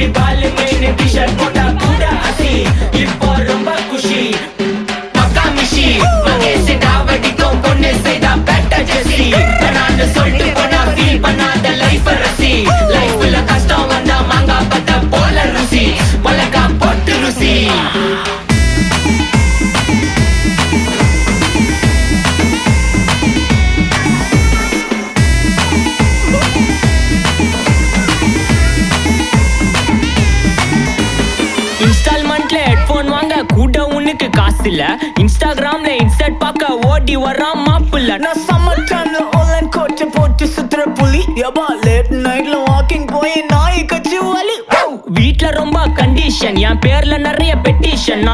இப்படி Balu main T shirt போட்டா கூட அசி இப்போ ரொம்ப குஷி பக்கா மிஷி மகேஷ் டாவடிக்கும் பொண்ணு செய்தா பெட்ட ஜெசி நான் சொல்லிட்டு போனா ஃபீல் பண்ணாத லைஃப் ரசி லைஃப்ல கஷ்டம் வந்தா மாங்கா பத்த போல ருசி மொளகா போட்டு ருசி இன்ஸ்டால்மெண்ட்ல ஹெட்போன் வாங்க கூட உனக்கு காசு இல்ல இன்ஸ்டாகிராம்ல இன்ஸ்டன்ட் பார்க்க ஓடி வரான் மாப்பிள்ள நான் சம்மர் டைம்ல ஆன்லைன் கோச்சை போட்டு சுத்துற புலி யபா லேட் நைட்ல வாக்கிங் போய் நாய் கச்சி வலி வீட்ல ரொம்ப கண்டிஷன் என் பேர்ல நிறைய பெட்டிஷன்